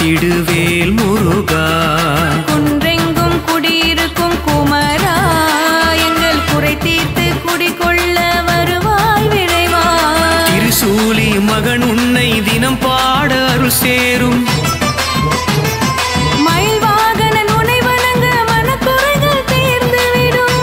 காத்திடுவேல் முருகா. குன்றெங்கும் குடியிருக்கும் குமரா, எங்கள் குறை தீர்த்து குடிகொள்ள வருவாய் விரைவாய். திருசூலி மகன் உன்னை தினம் பாட அருள் சேரும். மயில் வாகனன் உன்னை வணங்க மனக்குறைகள் தீர்ந்துவிடும்.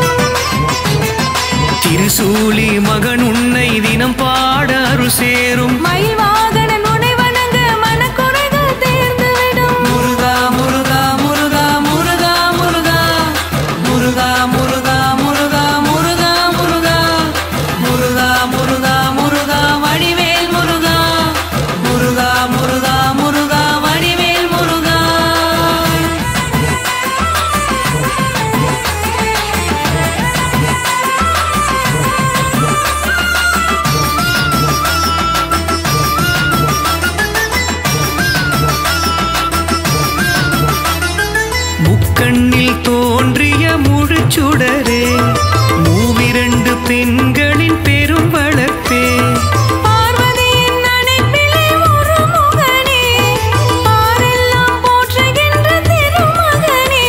திருசூலி மகன் உன்னை தினம் பாட அருள் சேரும். மயில் வாகனன் உன்னை வணங்க மனக்குறைகள் தீர்ந்துவிடும். முருகா முருகா முருகா முருகா முருகா முருகா முருகா முருகா முருகா முருகா முருகா முருகா முருகா வடிவேல் முருகா. முருகா முருகா முருகா வடிவேல் முருகா. முக்கண்ணில் தோன்றிய முழுச்சுடரே, மூவிரண்டு பெண்களின் பெரும் வளர்ப்பே. பார்வதியின் அணைப்பிலே ஒரு முகனே, பாரெல்லாம் போற்றுகின்ற திருமகனே.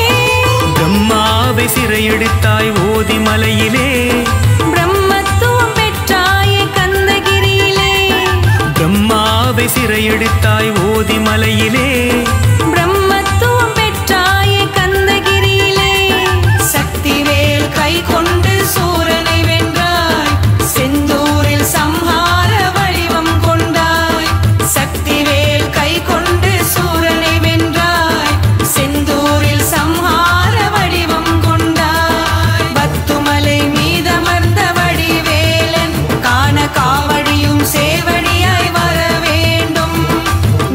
பிரம்மாவை சிறையெடுத்தாய் ஓதி மலையிலே. பிரம்மத்துவம் பெற்றாயே கந்தகிரியிலே. பிரம்மாவை சிறையெடுத்தாய் ஓதி மலையிலே. பிரம்மத்துவம் பெற்றாயே கந்தகிரியிலே. சக்திவேல் கை கொண்டு சூரனை வென்றாய், செந்தூரில் சம்ஹார வடிவம் கொண்டாய். சக்திவேல் கை கொண்டு சூரனை வென்றாய், செந்தூரில் சம்ஹார வடிவம் கொண்டாய். பத்துமலை மீதமர்ந்த வடிவேலன் காண காவடியும் சேவடியாய் வர வேண்டும்.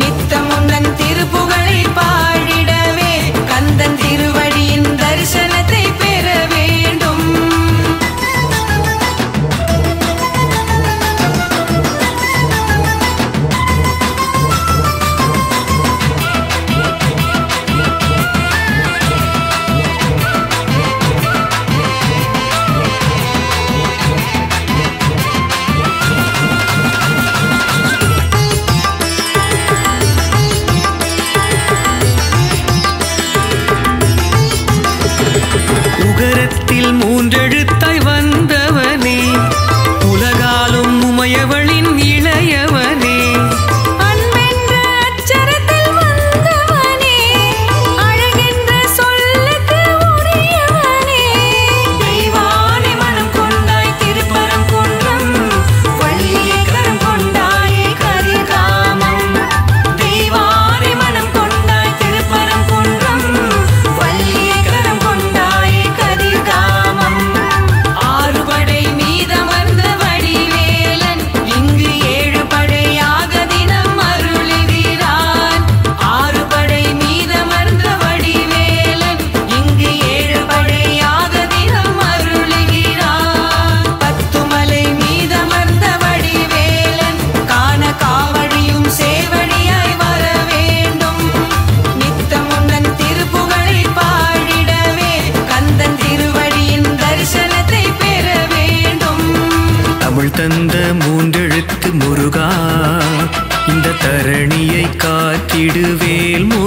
நித்தம் உந்தன் திருப்புகழை பாடிடவே கந்தன் திருவடியின் தரிசனத்தை பெற வேண்டும். உகரத்தில் மூன்றெழுத்தாய் வந்தவனே, உலகாலும் உமையவளின் இளையவனே. அன்பென்ற அச்சரத்தில் வந்தவனே, அழகென்ற சொல்லுக்கு உரியவனே. தெய்வானை மனம் கொண்டாய் திருப்பரங்குன்றம், வள்ளியை கரம் கொண்டாயே கதிர்காமம். தெய்வானை மனம் கொண்டாய் திருப்பரங்குன்றம், வள்ளியை கரம் கொண்டாயே கதிர்காமம். ஆறுபடை மீதமர்ந்த வடிவேலன் இங்கு ஏழு படையாக தினம் அருளுகிறான். ஆறுபடை மீதமர்ந்த வடிவேலன் இங்கு ஏழு படையாக தினம் அருளுகிறான். பத்துமலை மீதமர்ந்த வடிவேலன் காண காவடியும் சேவடியாய் வர வேண்டும். நித்தம் உந்தன் திருப்புகழை பாடிடவே கந்தன் திருவடியின் தரிசனத்தை பெற வேண்டும். தமிழ் தந்த மூன்றெழுத்து முருகா, இந்த தரணியை காத்திடுவேல் முருகா.